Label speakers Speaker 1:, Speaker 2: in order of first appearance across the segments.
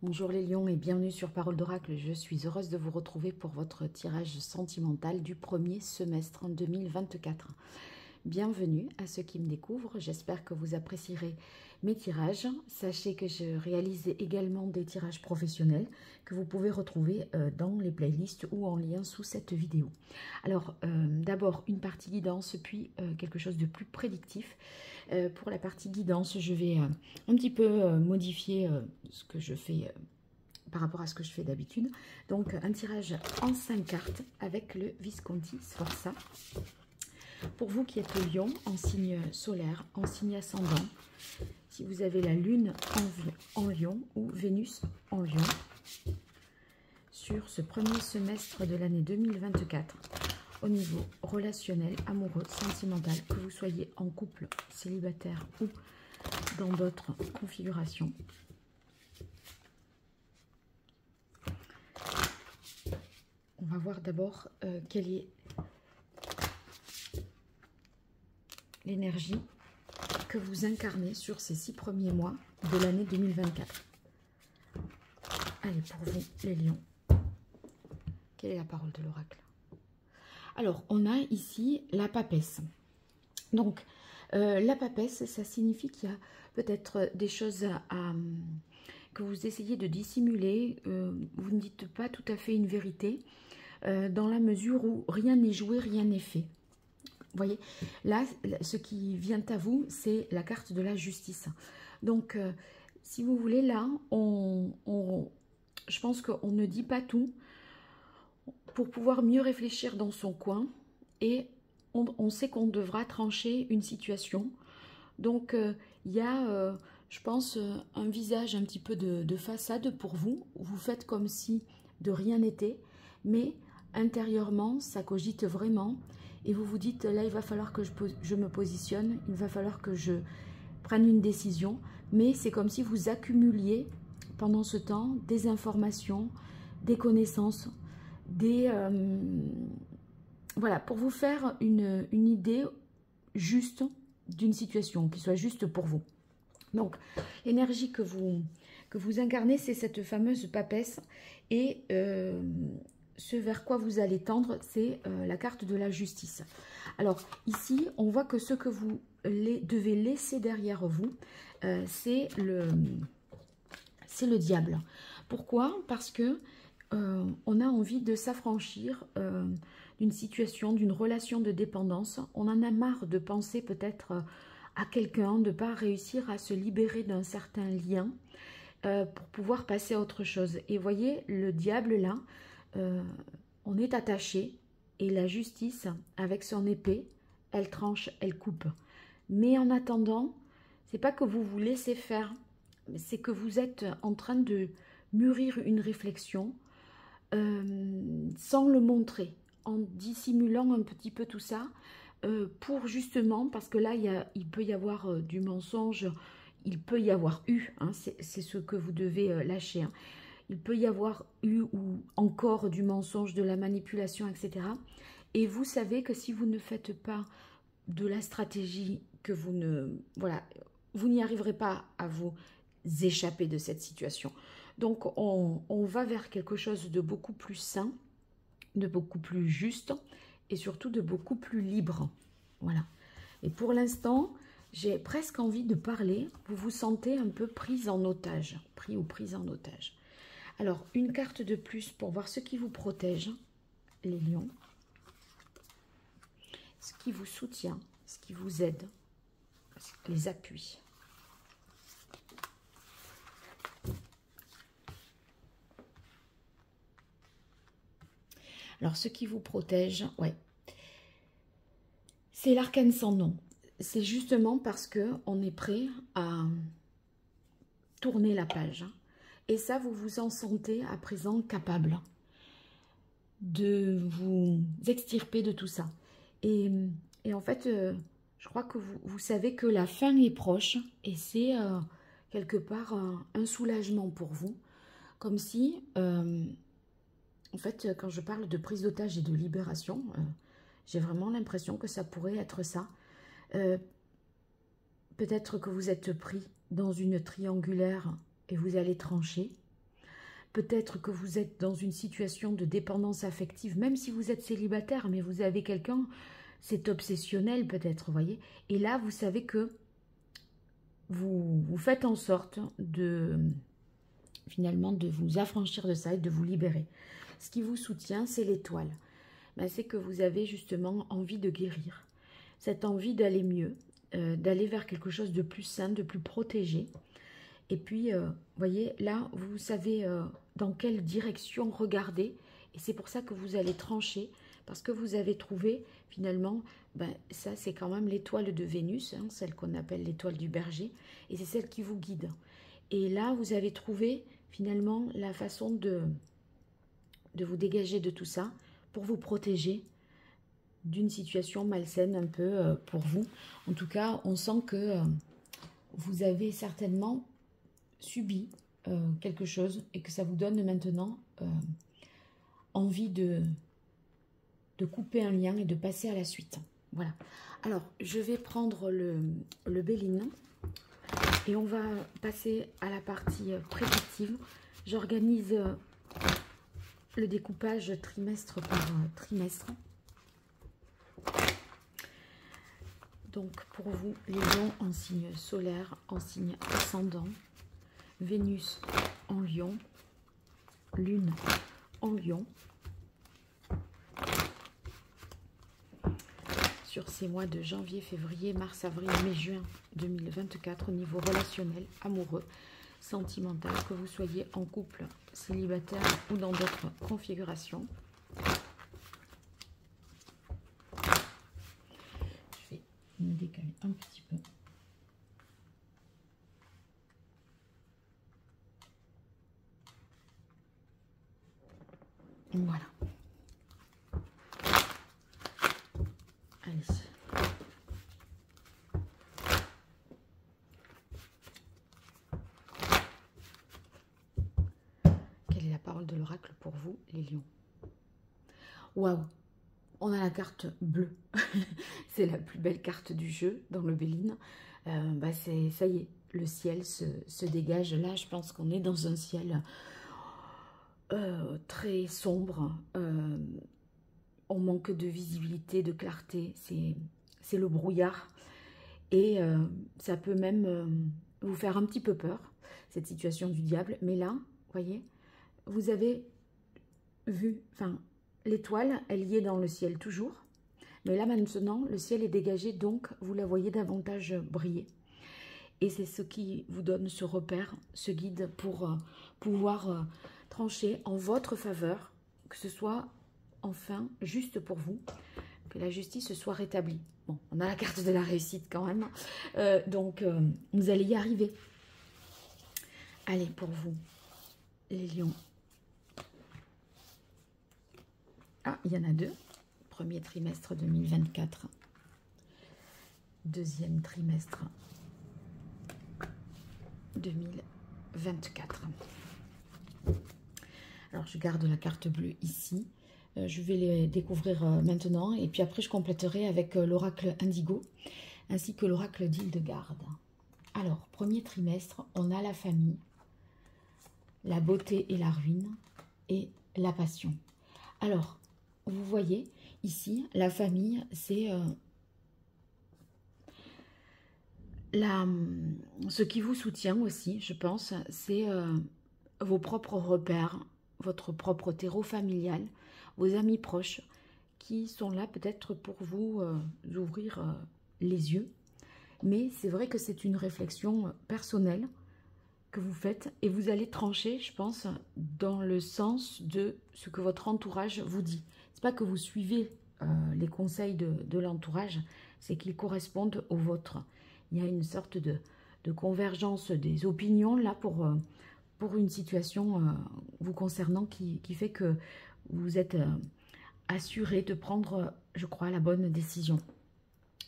Speaker 1: Bonjour les lions et bienvenue sur Parole d'Oracle. Je suis heureuse de vous retrouver pour votre tirage sentimental du premier semestre en 2024. Bienvenue à ceux qui me découvrent, j'espère que vous apprécierez mes tirages. Sachez que je réalise également des tirages professionnels que vous pouvez retrouver dans les playlists ou en lien sous cette vidéo. Alors d'abord une partie guidance puis quelque chose de plus prédictif. Pour la partie guidance, je vais un petit peu modifier ce que je fais par rapport à ce que je fais d'habitude. Donc un tirage en 5 cartes avec le Visconti Sforza. Pour vous qui êtes lion, en signe solaire, en signe ascendant, si vous avez la lune en lion ou Vénus en lion, sur ce premier semestre de l'année 2024, au niveau relationnel, amoureux, sentimental, que vous soyez en couple, célibataire ou dans d'autres configurations. On va voir d'abord quelle est l'énergie que vous incarnez sur ces 6 premiers mois de l'année 2024. Allez, pour vous, les lions, quelle est la parole de l'oracle? Alors, on a ici la papesse. Donc, la papesse, ça signifie qu'il y a peut-être des choses que vous essayez de dissimuler. Vous ne dites pas tout à fait une vérité, dans la mesure où rien n'est joué, rien n'est fait. Vous voyez, là, ce qui vient à vous, c'est la carte de la justice. Donc, si vous voulez, là, je pense qu'on ne dit pas tout pour pouvoir mieux réfléchir dans son coin. Et on sait qu'on devra trancher une situation. Donc, il y a, je pense, un visage un petit peu de façade pour vous. Vous faites comme si de rien n'était, mais intérieurement, ça cogite vraiment. Et vous vous dites, là, il va falloir que je me positionne, il va falloir que je prenne une décision. Mais c'est comme si vous accumuliez pendant ce temps des informations, des connaissances, voilà, pour vous faire une idée juste d'une situation, qui soit juste pour vous. Donc, l'énergie que vous incarnez, c'est cette fameuse papesse. Et ce vers quoi vous allez tendre, c'est la carte de la justice. Alors, ici, on voit que ce que vous devez laisser derrière vous, c'est le diable. Pourquoi? Parce que on a envie de s'affranchir d'une situation, d'une relation de dépendance. On en a marre de penser peut-être à quelqu'un, de ne pas réussir à se libérer d'un certain lien pour pouvoir passer à autre chose. Et voyez, le diable là, on est attaché et la justice, avec son épée, elle tranche, elle coupe. Mais en attendant, c'est pas que vous vous laissez faire, c'est que vous êtes en train de mûrir une réflexion sans le montrer, en dissimulant un petit peu tout ça, pour justement, parce que là, il peut y avoir du mensonge, il peut y avoir eu, hein, c'est ce que vous devez lâcher, hein. Il peut y avoir eu ou encore du mensonge, de la manipulation, etc. Et vous savez que si vous ne faites pas de la stratégie, que vous n'y arriverez pas à vous échapper de cette situation. Donc, on va vers quelque chose de beaucoup plus sain, de beaucoup plus juste et surtout de beaucoup plus libre. Voilà. Et pour l'instant, j'ai presque envie de parler. Vous vous sentez un peu prise en otage, pris ou prise en otage. Alors, une carte de plus pour voir ce qui vous protège, les lions, ce qui vous soutient, ce qui vous aide, les appuis. Alors, ce qui vous protège, ouais, c'est l'arcane sans nom. C'est justement parce qu'on est prêt à tourner la page. Et ça, vous vous en sentez à présent capable de vous extirper de tout ça. Et en fait, je crois que vous savez que la fin est proche. Et c'est quelque part un soulagement pour vous. Comme si, en fait, quand je parle de prise d'otage et de libération, j'ai vraiment l'impression que ça pourrait être ça. Peut-être que vous êtes pris dans une triangulaire et vous allez trancher. peut-être que vous êtes dans une situation de dépendance affective, même si vous êtes célibataire, mais vous avez quelqu'un, c'est obsessionnel peut-être, vous voyez. Et là, vous savez que vous faites en sorte de, finalement, de vous affranchir de ça et de vous libérer. Ce qui vous soutient, c'est l'étoile. Ben, c'est que vous avez justement envie de guérir. Cette envie d'aller mieux, d'aller vers quelque chose de plus sain, de plus protégé. Et puis, vous voyez, là, vous savez dans quelle direction regarder. Et c'est pour ça que vous allez trancher, parce que vous avez trouvé, finalement, ben, ça, c'est quand même l'étoile de Vénus, hein, celle qu'on appelle l'étoile du berger, et c'est celle qui vous guide. Et là, vous avez trouvé, finalement, la façon de vous dégager de tout ça, pour vous protéger d'une situation malsaine un peu pour vous. En tout cas, on sent que vous avez certainement subi quelque chose et que ça vous donne maintenant envie de couper un lien et de passer à la suite. Voilà. Alors, je vais prendre le Béline et on va passer à la partie prédictive. J'organise le découpage trimestre par trimestre. Donc, pour vous, les lions en signe solaire, en signe ascendant, Vénus en lion, Lune en lion. Sur ces mois de janvier, février, mars, avril, mai, juin 2024, au niveau relationnel, amoureux, sentimental, que vous soyez en couple, célibataire ou dans d'autres configurations. Je vais me décaler un petit peu. Voilà. Allez. Quelle est la parole de l'oracle pour vous, les lions? Waouh! On a la carte bleue. C'est la plus belle carte du jeu dans le Béline. Bah ça y est, le ciel se dégage. Là, je pense qu'on est dans un ciel très sombre. On manque de visibilité, de clarté. C'est le brouillard. Et ça peut même vous faire un petit peu peur, cette situation du diable. Mais là, vous voyez, vous avez vu, enfin, l'étoile, elle y est dans le ciel toujours. Mais là, maintenant, le ciel est dégagé, donc vous la voyez davantage briller. Et c'est ce qui vous donne ce repère, ce guide pour pouvoir trancher en votre faveur, que ce soit enfin juste pour vous, que la justice soit rétablie. Bon, on a la carte de la réussite quand même, donc vous allez y arriver. Allez, pour vous, les lions. Ah, il y en a deux. Premier trimestre 2024. Deuxième trimestre 2024. Alors, je garde la carte bleue ici. Je vais les découvrir maintenant. Et puis après, je compléterai avec l'oracle Indigo, ainsi que l'oracle d'Hildegarde. Alors, premier trimestre, on a la famille, la beauté et la ruine, et la passion. Alors, vous voyez, ici, la famille, c'est ce qui vous soutient aussi, je pense, c'est vos propres repères, votre propre terreau familial, vos amis proches qui sont là peut-être pour vous ouvrir les yeux. Mais c'est vrai que c'est une réflexion personnelle que vous faites et vous allez trancher, je pense, dans le sens de ce que votre entourage vous dit. C'est pas que vous suivez les conseils de l'entourage, c'est qu'ils correspondent aux vôtres. Il y a une sorte de convergence des opinions là pour une situation vous concernant qui fait que vous êtes assuré de prendre, je crois, la bonne décision.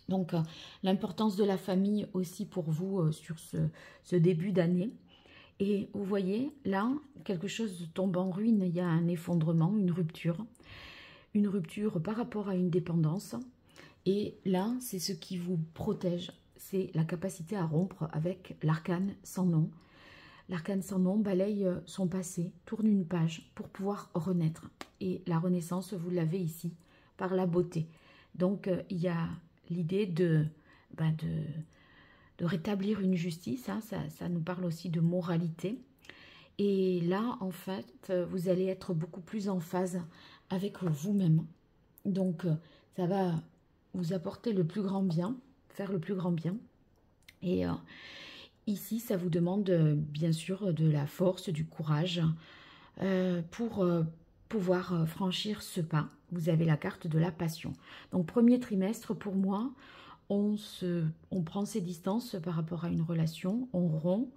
Speaker 1: Donc, l'importance de la famille aussi pour vous sur ce début d'année. Et vous voyez, là, quelque chose tombe en ruine. Il y a un effondrement, une rupture par rapport à une dépendance. Et là, c'est ce qui vous protège. C'est la capacité à rompre avec l'arcane sans nom. l'arcane sans nom balaye son passé, tourne une page pour pouvoir renaître. Et la renaissance, vous l'avez ici, par la beauté. Donc, il y a l'idée de rétablir une justice, hein, ça nous parle aussi de moralité. Et là, en fait, vous allez être beaucoup plus en phase avec vous-même. Donc, ça va vous apporter le plus grand bien, faire le plus grand bien. Et ici, ça vous demande bien sûr de la force, du courage pour pouvoir franchir ce pas. Vous avez la carte de la passion. Donc, premier trimestre, pour moi, on prend ses distances par rapport à une relation, on rompt,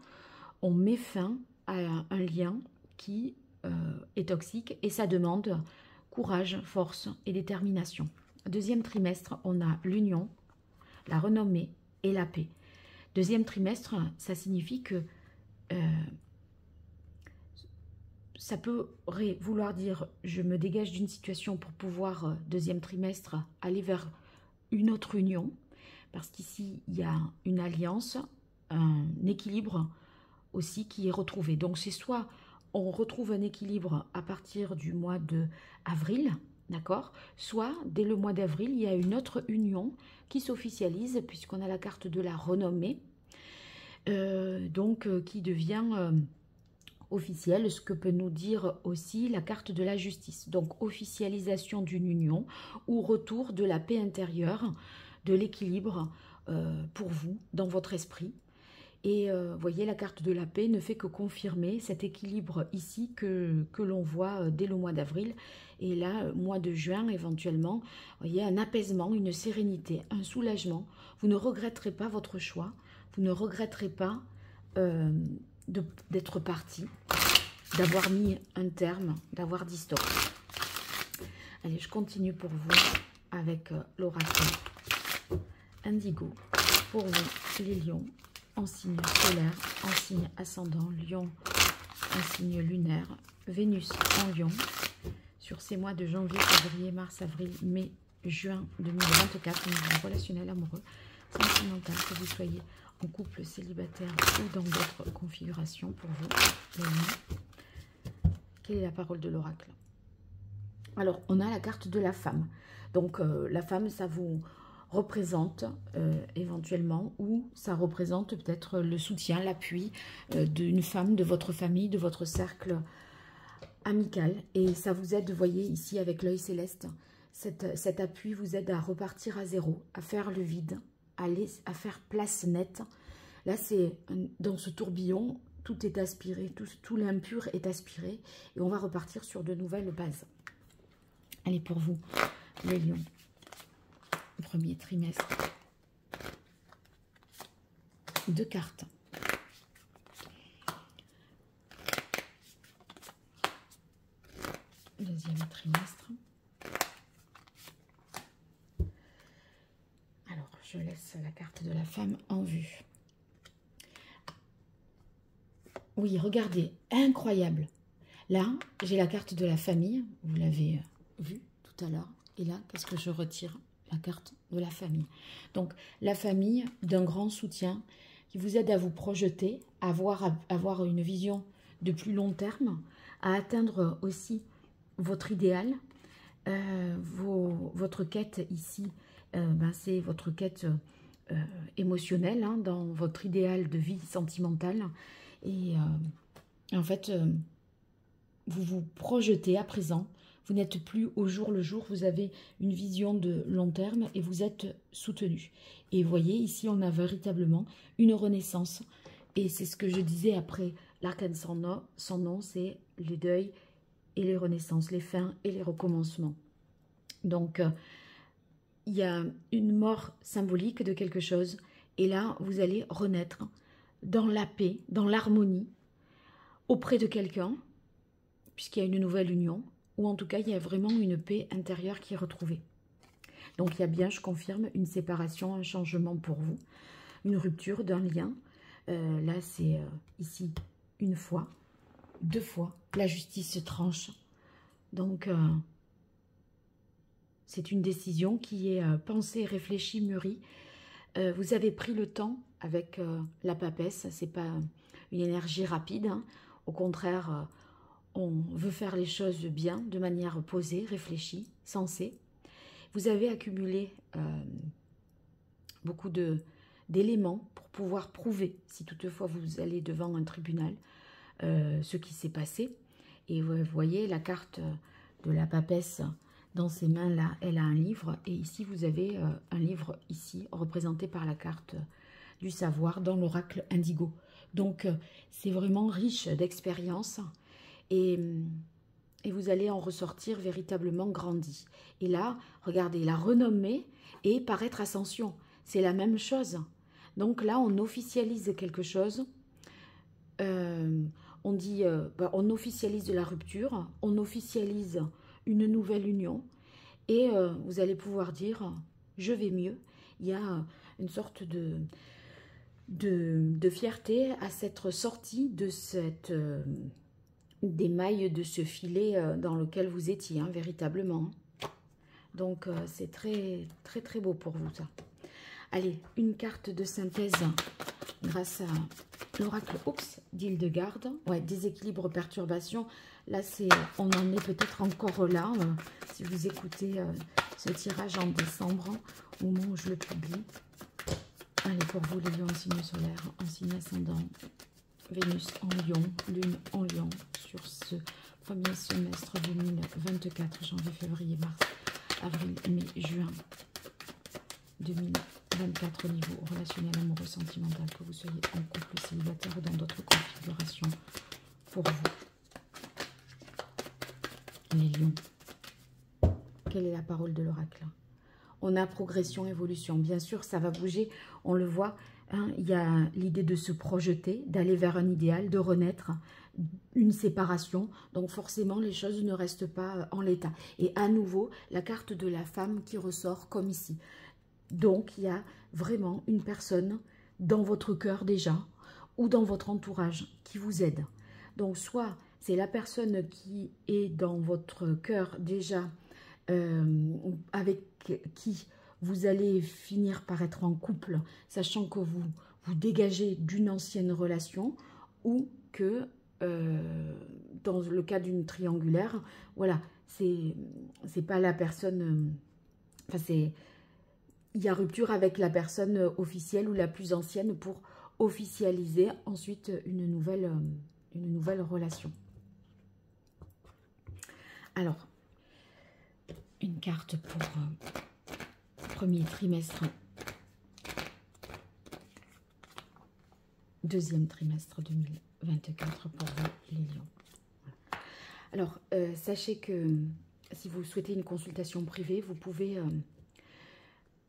Speaker 1: on met fin à un lien qui est toxique et ça demande courage, force et détermination. Deuxième trimestre, on a l'union, la renommée et la paix. Deuxième trimestre, ça signifie que ça peut vouloir dire je me dégage d'une situation pour pouvoir, deuxième trimestre, aller vers une autre union. Parce qu'ici, il y a une alliance, un équilibre aussi qui est retrouvé. Donc, c'est soit on retrouve un équilibre à partir du mois d'avril, d'accord? Soit, dès le mois d'avril, il y a une autre union qui s'officialise, puisqu'on a la carte de la renommée, qui devient officielle, ce que peut nous dire aussi la carte de la justice. Donc, officialisation d'une union ou retour de la paix intérieure, de l'équilibre pour vous, dans votre esprit. Et voyez, la carte de la paix ne fait que confirmer cet équilibre ici que l'on voit dès le mois d'avril. Et là, mois de juin, éventuellement, voyez, un apaisement, une sérénité, un soulagement. Vous ne regretterez pas votre choix. Vous ne regretterez pas d'être parti, d'avoir mis un terme, d'avoir dit stop. Allez, je continue pour vous avec l'oracle Indigo. Pour vous, les lions, en signe solaire, en signe ascendant, lion, en signe lunaire, Vénus en lion, sur ces mois de janvier, février, mars, avril, mai, juin 2024, au niveau relationnel, amoureux, sentimental, que vous soyez en couple, célibataire ou dans d'autres configurations pour vous, les lions. Quelle est la parole de l'oracle? Alors, on a la carte de la femme. Donc, la femme, ça vous représente éventuellement, ou ça représente peut-être le soutien, l'appui d'une femme, de votre famille, de votre cercle amical. Et ça vous aide, vous voyez, ici avec l'œil céleste, cet appui vous aide à repartir à zéro, à faire le vide, à faire place nette. Là, c'est dans ce tourbillon, tout est aspiré, tout l'impur est aspiré, et on va repartir sur de nouvelles bases. Allez, pour vous, les lions. Premier trimestre. 2 cartes. Deuxième trimestre. Alors, je laisse la carte de la femme en vue. Oui, regardez, incroyable. Là, j'ai la carte de la famille. Vous l'avez vu tout à l'heure. Et là, qu'est-ce que je retire? La carte de la famille. Donc, la famille d'un grand soutien qui vous aide à vous projeter, à avoir une vision de plus long terme, à atteindre aussi votre idéal, votre quête ici, c'est votre quête émotionnelle, hein, dans votre idéal de vie sentimentale. Et en fait, vous vous projetez à présent. Vous n'êtes plus au jour le jour, vous avez une vision de long terme et vous êtes soutenu. Et vous voyez, ici, on a véritablement une renaissance. Et c'est ce que je disais après l'arcane sans nom, c'est les deuils et les renaissances, les fins et les recommencements. Donc, il y a une mort symbolique de quelque chose. Et là, vous allez renaître dans la paix, dans l'harmonie, auprès de quelqu'un, puisqu'il y a une nouvelle union. Ou en tout cas, il y a vraiment une paix intérieure qui est retrouvée. Donc, il y a bien, je confirme, une séparation, un changement pour vous. Une rupture d'un lien. Là, c'est ici, une fois, 2 fois. La justice se tranche. Donc, c'est une décision qui est pensée, réfléchie, mûrie. Vous avez pris le temps avec la papesse. C'est pas une énergie rapide. Hein. Au contraire, on veut faire les choses bien, de manière posée, réfléchie, sensée. Vous avez accumulé beaucoup d'éléments pour pouvoir prouver, si toutefois vous allez devant un tribunal, ce qui s'est passé. Et vous voyez la carte de la papesse dans ses mains, là, elle a un livre. Et ici, vous avez un livre, ici, représenté par la carte du savoir dans l'oracle indigo. Donc, c'est vraiment riche d'expérience. Et vous allez en ressortir véritablement grandi. Et là, regardez, la renommée et paraître ascension. C'est la même chose. Donc là, on officialise quelque chose. On dit, on officialise la rupture, on officialise une nouvelle union. Et vous allez pouvoir dire, je vais mieux. Il y a une sorte de fierté à s'être sorti de cette... des mailles de ce filet dans lequel vous étiez, hein, véritablement. Donc, c'est très, très, très beau pour vous, ça. Allez, une carte de synthèse grâce à l'oracle d'Hildegarde. Ouais, déséquilibre, perturbation. Là, on en est peut-être encore là. Si vous écoutez ce tirage en décembre, au moment où je le publie. Allez, pour vous, les lions en signe solaire, en signe ascendant. Vénus en Lion, Lune en Lion, sur ce premier semestre 2024, janvier, février, mars, avril, mai, juin 2024 au niveau relationnel, amoureux, sentimental, que vous soyez en couple, célibataire ou dans d'autres configurations pour vous. Les lions. Quelle est la parole de l'oracle? On a progression, évolution. Bien sûr, ça va bouger, on le voit. Hein, il y a l'idée de se projeter, d'aller vers un idéal, de renaître, une séparation. Donc forcément, les choses ne restent pas en l'état. Et à nouveau, la carte de la femme qui ressort comme ici. Donc, il y a vraiment une personne dans votre cœur déjà ou dans votre entourage qui vous aide. Donc, soit c'est la personne qui est dans votre cœur déjà, avec qui vous allez finir par être en couple, sachant que vous dégagez d'une ancienne relation, ou que dans le cas d'une triangulaire, voilà, c'est pas la personne, il y a rupture avec la personne officielle ou la plus ancienne pour officialiser ensuite une nouvelle relation. Alors, une carte pour premier trimestre, deuxième trimestre 2024 pour vous, les lions. Alors, sachez que si vous souhaitez une consultation privée, vous pouvez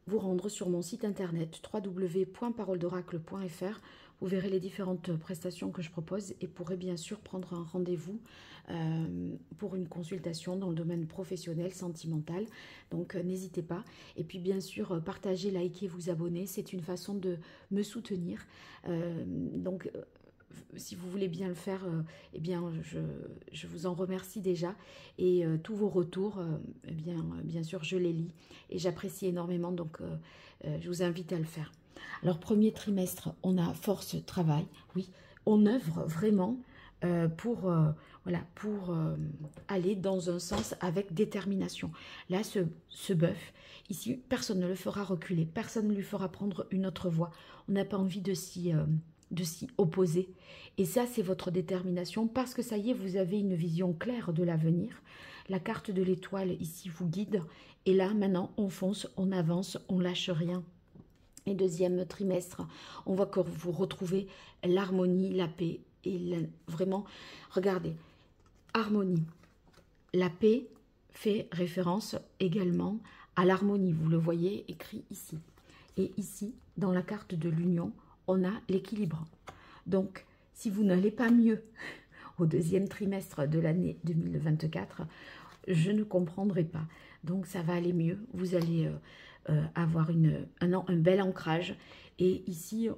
Speaker 1: vous rendre sur mon site internet www.paroledoracle.fr. Vous verrez les différentes prestations que je propose et pourrez bien sûr prendre un rendez-vous pour une consultation dans le domaine professionnel, sentimental. Donc n'hésitez pas. Et puis bien sûr, partagez, likez, vous abonner. C'est une façon de me soutenir. Si vous voulez bien le faire, eh bien, je vous en remercie déjà. Et tous vos retours, bien sûr, je les lis et j'apprécie énormément. Donc, je vous invite à le faire. Alors, premier trimestre, on a force, travail. Oui, on œuvre vraiment pour aller dans un sens avec détermination. Là, ce bœuf, ici, personne ne le fera reculer. Personne ne lui fera prendre une autre voie. On n'a pas envie de s'y opposer. Et ça, c'est votre détermination parce que ça y est, vous avez une vision claire de l'avenir. La carte de l'étoile ici vous guide. Et là, maintenant, on fonce, on avance, on lâche rien. Et deuxième trimestre, on voit que vous retrouvez l'harmonie, la paix. Et vraiment, regardez, harmonie. La paix fait référence également à l'harmonie. Vous le voyez écrit ici. Et ici, dans la carte de l'union, on a l'équilibre. Donc, si vous n'allez pas mieux au deuxième trimestre de l'année 2024, je ne comprendrai pas. Donc, ça va aller mieux. Vous allez avoir un bel ancrage. Et ici,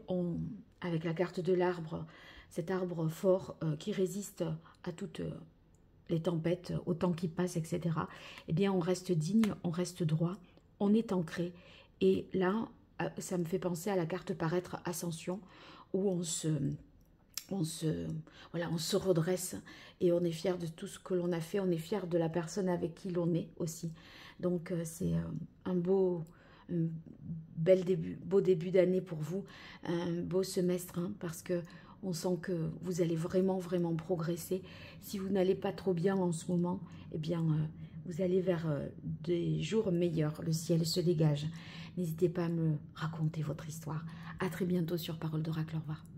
Speaker 1: avec la carte de l'arbre, cet arbre fort qui résiste à toutes les tempêtes, au temps qui passe, etc. Eh bien, on reste digne, on reste droit, on est ancré. Et là, ça me fait penser à la carte paraître Ascension, où voilà, on se redresse et on est fier de tout ce que l'on a fait, on est fier de la personne avec qui l'on est aussi. Donc c'est un beau début d'année pour vous, un beau semestre, hein, parce que on sent que vous allez vraiment, vraiment progresser. Si vous n'allez pas trop bien en ce moment, eh bien, vous allez vers des jours meilleurs. Le ciel se dégage. N'hésitez pas à me raconter votre histoire. À très bientôt sur Parole d'Oracle. Au revoir.